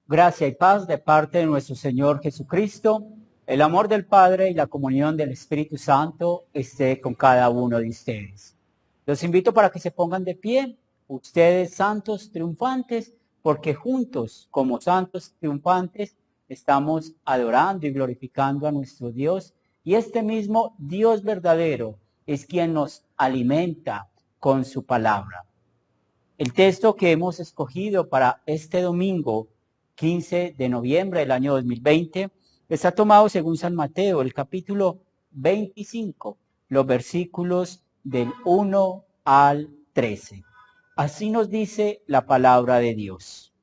Gracia y paz de parte de nuestro Señor Jesucristo, el amor del Padre y la comunión del Espíritu Santo esté con cada uno de ustedes. Los invito para que se pongan de pie, ustedes santos triunfantes, porque juntos, como santos triunfantes, estamos adorando y glorificando a nuestro Dios. Y este mismo Dios verdadero es quien nos alimenta con su palabra. El texto que hemos escogido para este domingo 15 de noviembre del año 2020 está tomado según San Mateo, el capítulo 25, los versículos del 1 al 13. Así nos dice la palabra de Dios.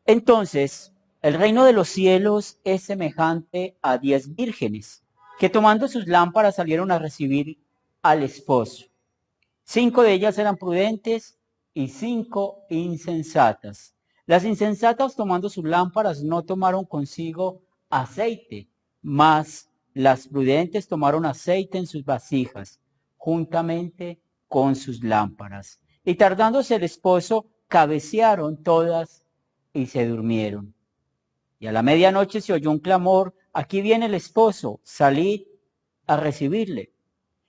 Entonces, el reino de los cielos es semejante a 10 vírgenes que tomando sus lámparas salieron a recibir al esposo. 5 de ellas eran prudentes y 5 insensatas. Las insensatas, tomando sus lámparas, no tomaron consigo aceite, mas las prudentes tomaron aceite en sus vasijas, juntamente con sus lámparas. Y tardándose el esposo, cabecearon todas y se durmieron. Y a la medianoche se oyó un clamor: aquí viene el esposo, salid a recibirle.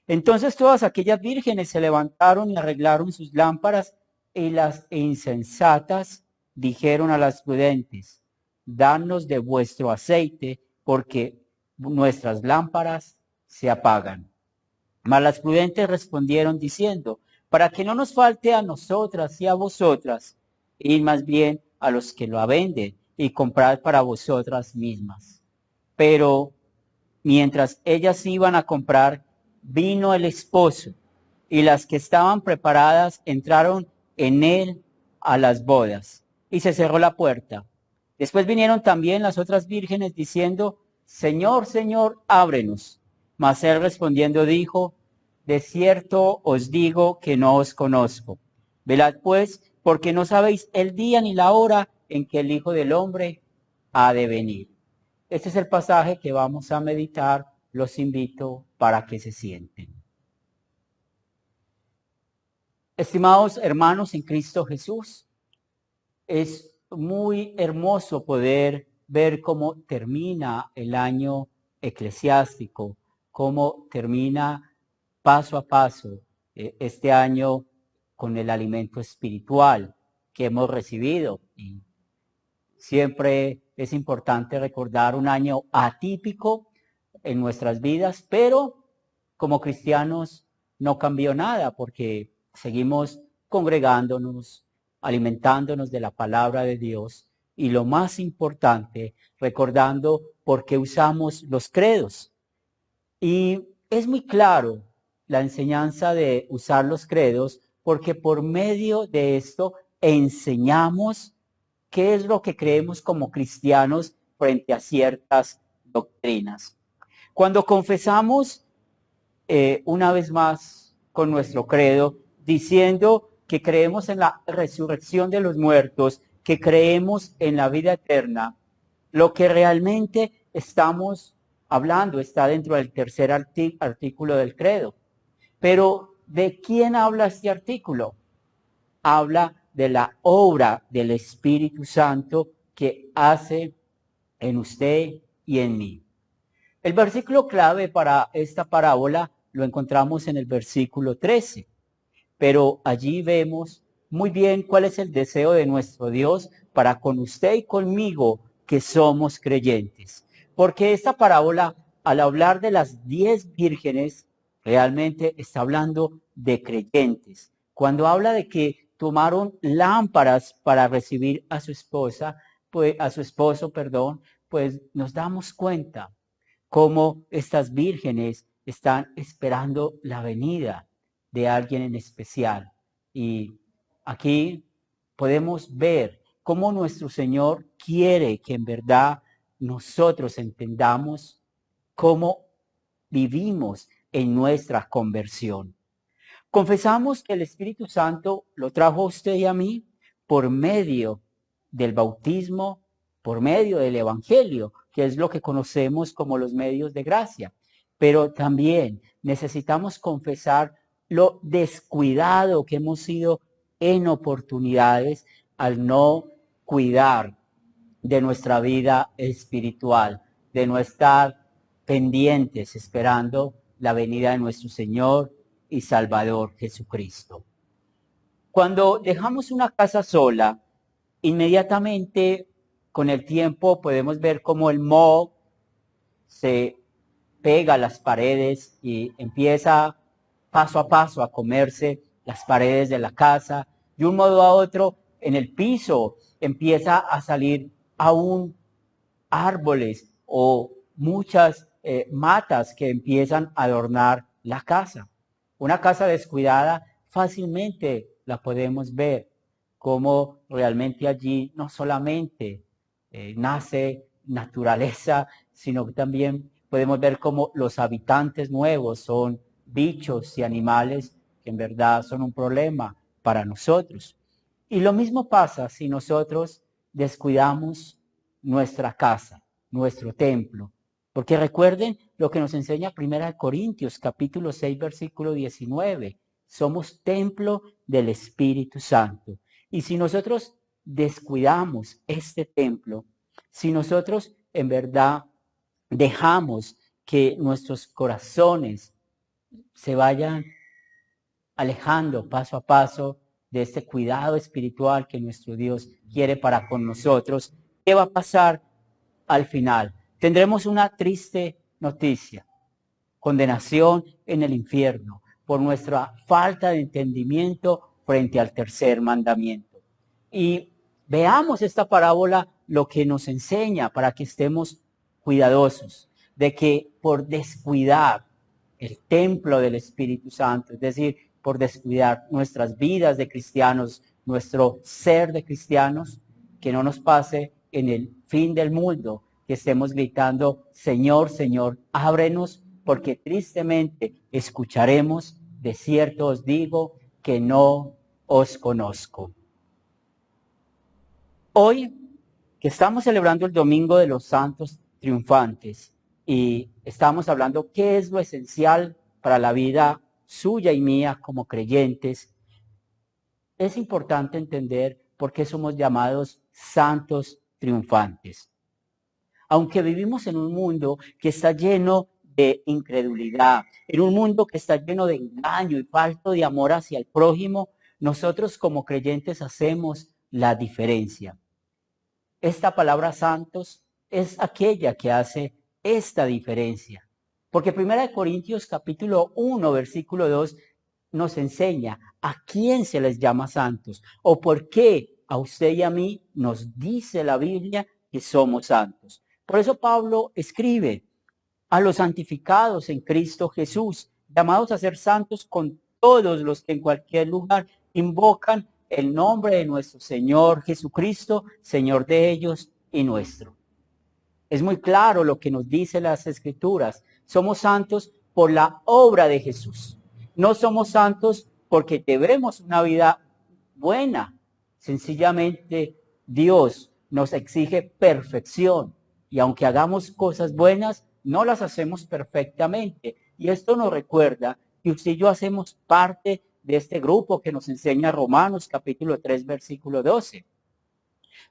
Entonces todas aquellas vírgenes se levantaron y arreglaron sus lámparas, y las insensatas dijeron a las prudentes: danos de vuestro aceite, porque nuestras lámparas se apagan. Mas las prudentes respondieron diciendo: para que no nos falte a nosotras y a vosotras, id más bien a los que lo venden y comprad para vosotras mismas. Pero mientras ellas iban a comprar, vino el esposo, y las que estaban preparadas entraron en él a las bodas, y se cerró la puerta. Después vinieron también las otras vírgenes diciendo: Señor, Señor, ábrenos. Mas él respondiendo dijo: de cierto os digo que no os conozco. Velad pues, porque no sabéis el día ni la hora en que el Hijo del Hombre ha de venir. Este es el pasaje que vamos a meditar. Los invito para que se sienten. Estimados hermanos en Cristo Jesús, es muy hermoso poder ver cómo termina el año eclesiástico, cómo termina paso a paso este año con el alimento espiritual que hemos recibido. Y siempre es importante recordar un año atípico en nuestras vidas, pero como cristianos no cambió nada porque seguimos congregándonos, alimentándonos de la palabra de Dios y lo más importante, recordando por qué usamos los credos. Y es muy claro la enseñanza de usar los credos porque por medio de esto enseñamos qué es lo que creemos como cristianos frente a ciertas doctrinas. Cuando confesamos una vez más con nuestro credo, diciendo que creemos en la resurrección de los muertos, que creemos en la vida eterna, lo que realmente estamos hablando está dentro del tercer artículo del credo. Pero ¿de quién habla este artículo? Habla de la obra del Espíritu Santo que hace en usted y en mí. El versículo clave para esta parábola lo encontramos en el versículo 13, pero allí vemos muy bien cuál es el deseo de nuestro Dios para con usted y conmigo que somos creyentes. Porque esta parábola, al hablar de las 10 vírgenes, realmente está hablando de creyentes. Cuando habla de que tomaron lámparas para recibir a su esposa, pues a su esposo, perdón, pues nos damos cuenta cómo estas vírgenes están esperando la venida de alguien en especial. Y aquí podemos ver cómo nuestro Señor quiere que en verdad nosotros entendamos cómo vivimos en nuestra conversión. Confesamos que el Espíritu Santo lo trajo a usted y a mí por medio del bautismo, por medio del Evangelio, que es lo que conocemos como los medios de gracia. Pero también necesitamos confesar lo descuidado que hemos sido en oportunidades al no cuidar de nuestra vida espiritual, de no estar pendientes esperando la venida de nuestro Señor y Salvador Jesucristo. Cuando dejamos una casa sola, inmediatamente con el tiempo podemos ver cómo el moho se pega a las paredes y empieza paso a paso a comerse las paredes de la casa. De un modo a otro, en el piso empieza a salir aún árboles o muchas matas que empiezan a adornar la casa. Una casa descuidada fácilmente la podemos ver, como realmente allí no solamente nace naturaleza, sino que también podemos ver cómo los habitantes nuevos son bichos y animales que en verdad son un problema para nosotros. Y lo mismo pasa si nosotros descuidamos nuestra casa, nuestro templo. Porque recuerden lo que nos enseña 1 Corintios capítulo 6 versículo 19. Somos templo del Espíritu Santo. Y si nosotros descuidamos este templo, si nosotros en verdad dejamos que nuestros corazones se vayan alejando paso a paso de este cuidado espiritual que nuestro Dios quiere para con nosotros, ¿qué va a pasar al final? Tendremos una triste noticia: condenación en el infierno por nuestra falta de entendimiento frente al tercer mandamiento. Y veamos esta parábola lo que nos enseña para que estemos cuidadosos de que por descuidar el templo del Espíritu Santo, es decir, por descuidar nuestras vidas de cristianos, nuestro ser de cristianos, que no nos pase en el fin del mundo que estemos gritando: Señor, Señor, ábrenos, porque tristemente escucharemos: de cierto os digo que no os conozco. Hoy, que estamos celebrando el Domingo de los Santos Triunfantes y estamos hablando qué es lo esencial para la vida suya y mía como creyentes, es importante entender por qué somos llamados santos triunfantes. Aunque vivimos en un mundo que está lleno de incredulidad, en un mundo que está lleno de engaño y falto de amor hacia el prójimo, nosotros como creyentes hacemos la diferencia. Esta palabra santos es aquella que hace esta diferencia. Porque 1 Corintios capítulo 1, versículo 2 nos enseña a quién se les llama santos o por qué a usted y a mí nos dice la Biblia que somos santos. Por eso Pablo escribe: a los santificados en Cristo Jesús, llamados a ser santos con todos los que en cualquier lugar invocan el nombre de nuestro Señor Jesucristo, Señor de ellos y nuestro. Es muy claro lo que nos dicen las Escrituras. Somos santos por la obra de Jesús. No somos santos porque debemos una vida buena. Sencillamente Dios nos exige perfección. Y aunque hagamos cosas buenas, no las hacemos perfectamente. Y esto nos recuerda que usted y yo hacemos parte de este grupo que nos enseña Romanos capítulo 3, versículo 12.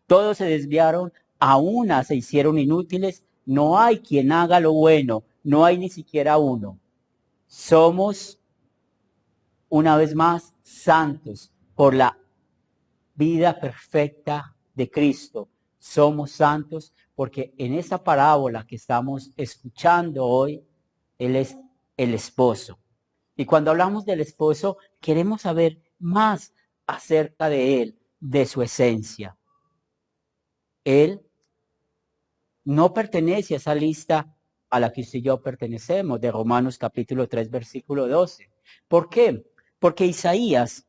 Todos se desviaron, a una se hicieron inútiles, no hay quien haga lo bueno, no hay ni siquiera uno. Somos, una vez más, santos por la vida perfecta de Cristo. Somos santos porque en esa parábola que estamos escuchando hoy, Él es el esposo. Y cuando hablamos del esposo, queremos saber más acerca de Él, de su esencia. Él no pertenece a esa lista a la que usted y yo pertenecemos, de Romanos capítulo 3, versículo 12. ¿Por qué? Porque Isaías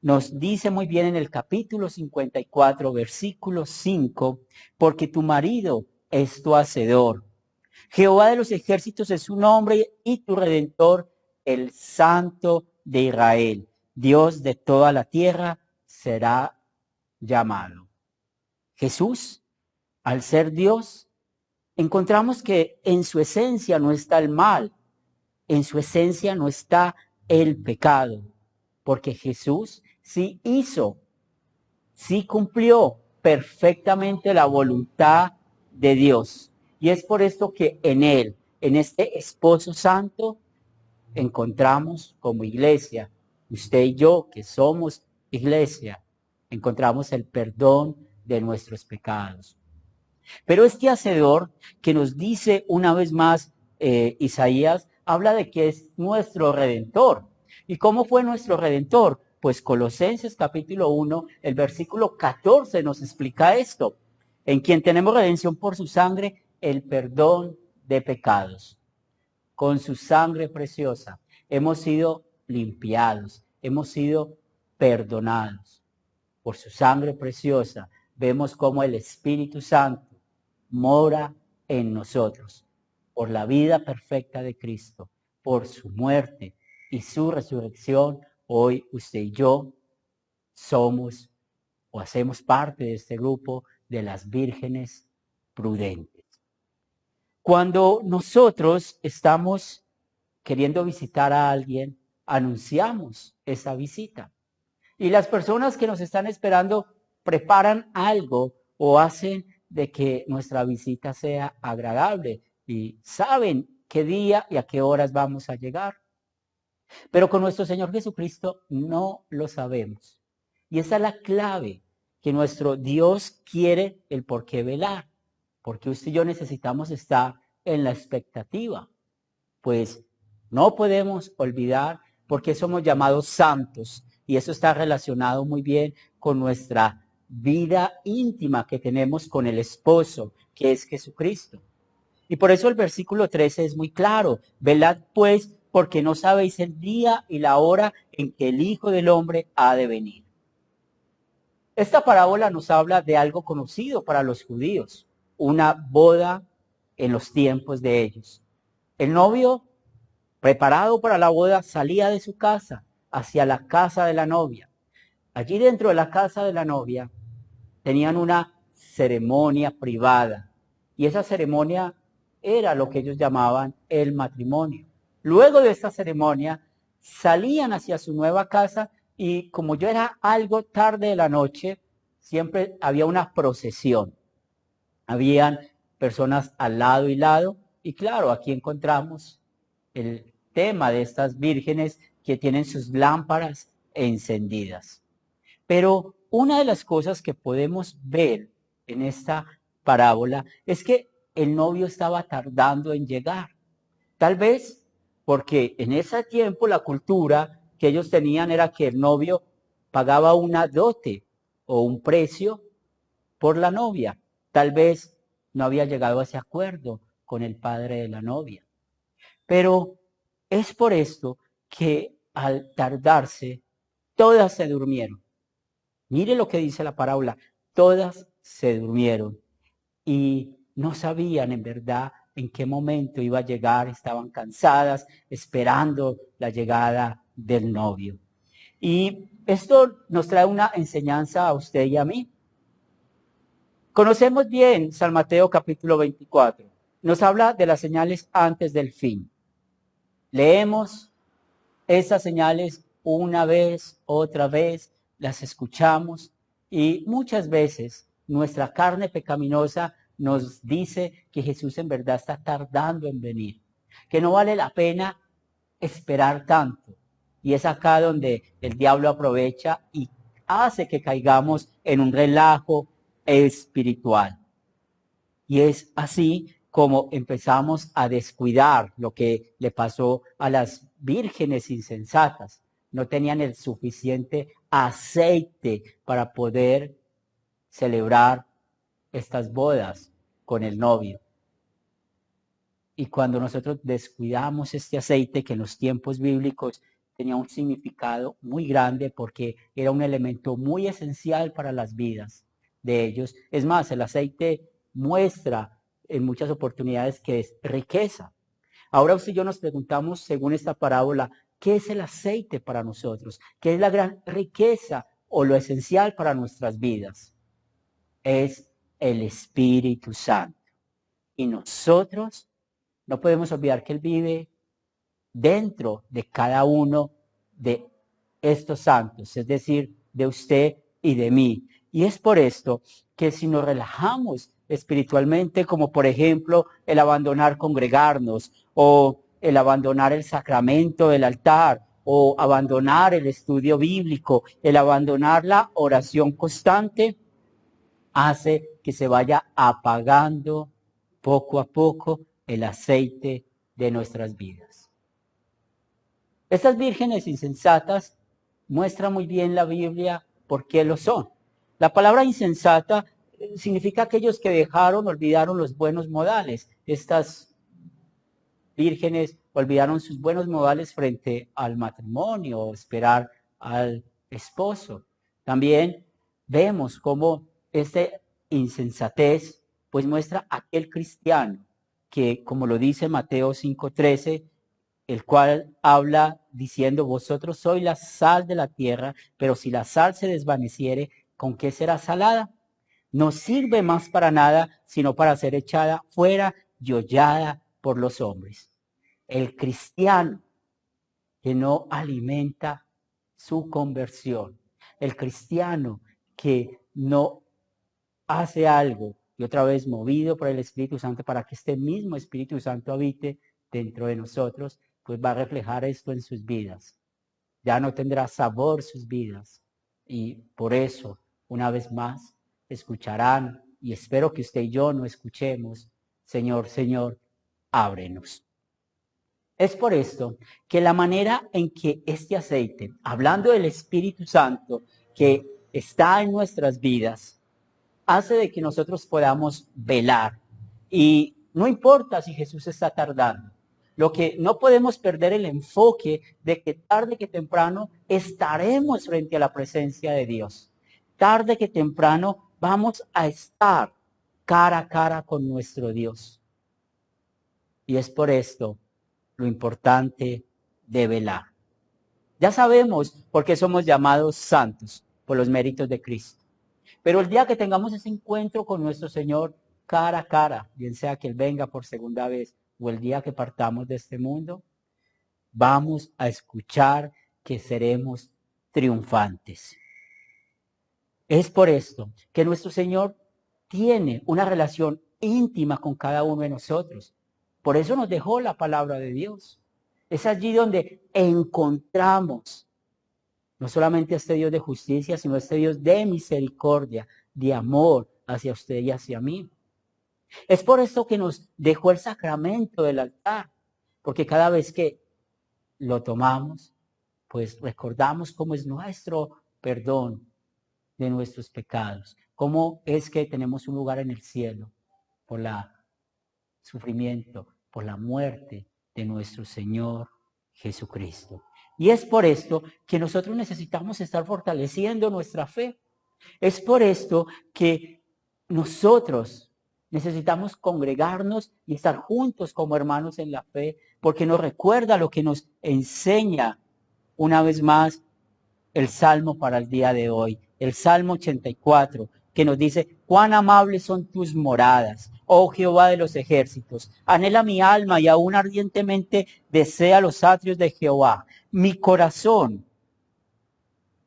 nos dice muy bien en el capítulo 54, versículo 5, porque tu marido es tu hacedor. Jehová de los ejércitos es su nombre y tu redentor, el Santo de Israel. Dios de toda la tierra será llamado. Jesús, al ser Dios, encontramos que en su esencia no está el mal, en su esencia no está el pecado, porque Jesús sí hizo sí cumplió perfectamente la voluntad de Dios. Y es por esto que en él, en este esposo santo, encontramos como iglesia, usted y yo que somos iglesia, encontramos el perdón de nuestros pecados. Pero este hacedor que nos dice una vez más Isaías, habla de que es nuestro redentor. ¿Y cómo fue nuestro redentor? Pues Colosenses capítulo 1, el versículo 14 nos explica esto. En quien tenemos redención por su sangre, el perdón de pecados. Con su sangre preciosa hemos sido limpiados, hemos sido perdonados. Por su sangre preciosa vemos cómo el Espíritu Santo mora en nosotros. Por la vida perfecta de Cristo, por su muerte y su resurrección, hoy usted y yo somos o hacemos parte de este grupo de las vírgenes prudentes. Cuando nosotros estamos queriendo visitar a alguien, anunciamos esa visita. Y las personas que nos están esperando preparan algo o hacen de que nuestra visita sea agradable y saben qué día y a qué horas vamos a llegar. Pero con nuestro Señor Jesucristo no lo sabemos. Y esa es la clave, que nuestro Dios quiere el por qué velar. Porque usted y yo necesitamos estar en la expectativa. Pues no podemos olvidar porque somos llamados santos y eso está relacionado muy bien con nuestra vida íntima que tenemos con el esposo, que es Jesucristo. Y por eso el versículo 13 es muy claro. Velad pues, porque no sabéis el día y la hora en que el Hijo del Hombre ha de venir. Esta parábola nos habla de algo conocido para los judíos, una boda en los tiempos de ellos. El novio, preparado para la boda, salía de su casa hacia la casa de la novia. Allí dentro de la casa de la novia tenían una ceremonia privada y esa ceremonia era lo que ellos llamaban el matrimonio. Luego de esta ceremonia salían hacia su nueva casa y como ya era algo tarde de la noche, siempre había una procesión. Habían personas al lado y lado y claro, aquí encontramos el tema de estas vírgenes que tienen sus lámparas encendidas. Pero una de las cosas que podemos ver en esta parábola es que el novio estaba tardando en llegar. Tal vez porque en ese tiempo la cultura que ellos tenían era que el novio pagaba una dote o un precio por la novia. Tal vez no había llegado a ese acuerdo con el padre de la novia. Pero es por esto que al tardarse, todas se durmieron. Mire lo que dice la parábola, todas se durmieron y no sabían en verdad en qué momento iba a llegar, estaban cansadas esperando la llegada del novio. Y esto nos trae una enseñanza a usted y a mí. Conocemos bien San Mateo capítulo 24. Nos habla de las señales antes del fin. Leemos esas señales una vez, otra vez, las escuchamos y muchas veces nuestra carne pecaminosa nos dice que Jesús en verdad está tardando en venir, que no vale la pena esperar tanto. Y es acá donde el diablo aprovecha y hace que caigamos en un relajo espiritual. Y es así como empezamos a descuidar lo que le pasó a las vírgenes insensatas. No tenían el suficiente aceite para poder celebrar estas bodas con el novio. Y cuando nosotros descuidamos este aceite, que en los tiempos bíblicos tenía un significado muy grande porque era un elemento muy esencial para las vidas de ellos. Es más, el aceite muestra en muchas oportunidades que es riqueza. Ahora usted y yo nos preguntamos, según esta parábola, ¿qué es el aceite para nosotros? ¿Qué es la gran riqueza o lo esencial para nuestras vidas? Es el Espíritu Santo. Y nosotros no podemos olvidar que Él vive dentro de cada uno de estos santos, es decir, de usted y de mí. Y es por esto que si nos relajamos espiritualmente, como por ejemplo el abandonar congregarnos o el abandonar el sacramento del altar o abandonar el estudio bíblico, el abandonar la oración constante, hace que se vaya apagando poco a poco el aceite de nuestras vidas. Estas vírgenes insensatas muestra muy bien la Biblia por qué lo son. La palabra insensata significa aquellos que olvidaron los buenos modales. Estas vírgenes olvidaron sus buenos modales frente al matrimonio o esperar al esposo. También vemos cómo esta insensatez pues muestra aquel cristiano que, como lo dice Mateo 5:13, el cual habla diciendo, vosotros sois la sal de la tierra, pero si la sal se desvaneciere, ¿con qué será salada? No sirve más para nada, sino para ser echada fuera y hollada por los hombres. El cristiano que no alimenta su conversión, el cristiano que no hace algo, y otra vez movido por el Espíritu Santo para que este mismo Espíritu Santo habite dentro de nosotros, pues va a reflejar esto en sus vidas. Ya no tendrá sabor sus vidas. Y por eso, una vez más, escucharán, y espero que usted y yo no escuchemos, Señor, Señor, ábrenos. Es por esto que la manera en que este aceite, hablando del Espíritu Santo que está en nuestras vidas, hace de que nosotros podamos velar. Y no importa si Jesús está tardando. Lo que no podemos perder el enfoque de que tarde que temprano estaremos frente a la presencia de Dios. Tarde que temprano vamos a estar cara a cara con nuestro Dios. Y es por esto lo importante de velar. Ya sabemos por qué somos llamados santos, por los méritos de Cristo. Pero el día que tengamos ese encuentro con nuestro Señor cara a cara, bien sea que Él venga por segunda vez o el día que partamos de este mundo, vamos a escuchar que seremos triunfantes. Es por esto que nuestro Señor tiene una relación íntima con cada uno de nosotros. Por eso nos dejó la palabra de Dios. Es allí donde encontramos no solamente a este Dios de justicia, sino a este Dios de misericordia, de amor hacia usted y hacia mí. Es por esto que nos dejó el sacramento del altar, porque cada vez que lo tomamos, pues recordamos cómo es nuestro perdón de nuestros pecados, cómo es que tenemos un lugar en el cielo por el sufrimiento, por la muerte de nuestro Señor Jesucristo. Y es por esto que nosotros necesitamos estar fortaleciendo nuestra fe. Es por esto que nosotros necesitamos congregarnos y estar juntos como hermanos en la fe, porque nos recuerda lo que nos enseña una vez más el Salmo para el día de hoy, el Salmo 84, que nos dice, cuán amables son tus moradas, oh Jehová de los ejércitos. Anhela mi alma y aún ardientemente desea los atrios de Jehová. Mi corazón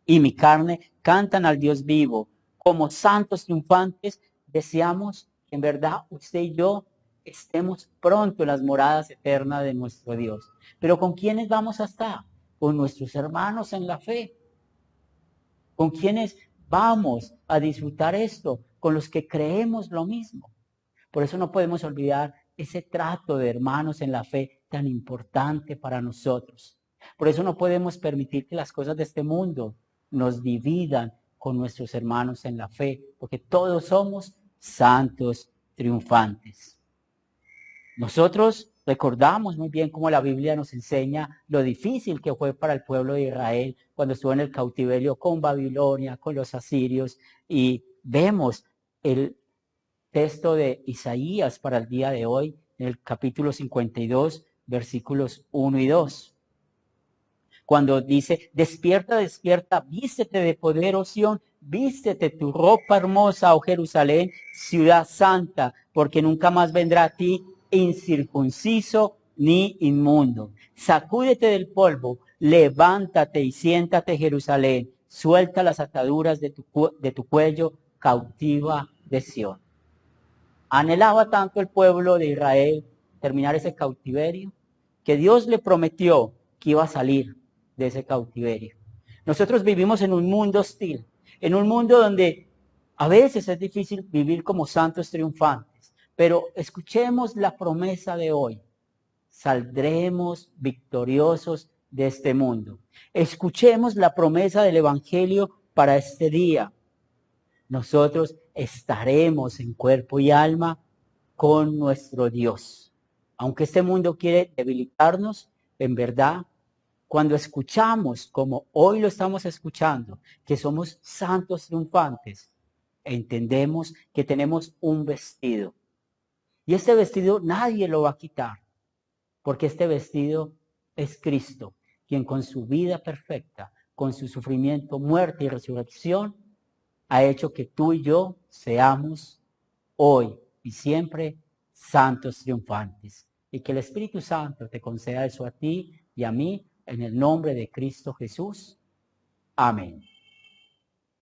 y mi carne cantan al Dios vivo. Como santos triunfantes, deseamos que en verdad usted y yo estemos pronto en las moradas eternas de nuestro Dios. Pero ¿con quiénes vamos a estar? Con nuestros hermanos en la fe. ¿Con quiénes vamos a disfrutar esto? Con los que creemos lo mismo. Por eso no podemos olvidar ese trato de hermanos en la fe tan importante para nosotros. Por eso no podemos permitir que las cosas de este mundo nos dividan con nuestros hermanos en la fe, porque todos somos santos triunfantes. Nosotros recordamos muy bien cómo la Biblia nos enseña lo difícil que fue para el pueblo de Israel cuando estuvo en el cautiverio con Babilonia, con los asirios, y vemos el texto de Isaías para el día de hoy, en el capítulo 52, versículos 1 y 2. Cuando dice, despierta, despierta, vístete de poder, oh Sión, vístete tu ropa hermosa, oh Jerusalén, ciudad santa, porque nunca más vendrá a ti incircunciso ni inmundo. Sacúdete del polvo, levántate y siéntate, Jerusalén, suelta las ataduras de tu cuello, cautiva de Sión. Anhelaba tanto el pueblo de Israel terminar ese cautiverio, que Dios le prometió que iba a salir de ese cautiverio. Nosotros vivimos en un mundo hostil, en un mundo donde a veces es difícil vivir como santos triunfantes, pero escuchemos la promesa de hoy. Saldremos victoriosos de este mundo. Escuchemos la promesa del Evangelio para este día. Nosotros estaremos en cuerpo y alma con nuestro Dios. Aunque este mundo quiere debilitarnos, en verdad, cuando escuchamos, como hoy lo estamos escuchando, que somos santos triunfantes, entendemos que tenemos un vestido. Y este vestido nadie lo va a quitar, porque este vestido es Cristo, quien con su vida perfecta, con su sufrimiento, muerte y resurrección, ha hecho que tú y yo seamos hoy y siempre santos triunfantes. Y que el Espíritu Santo te conceda eso a ti y a mí en el nombre de Cristo Jesús. Amén.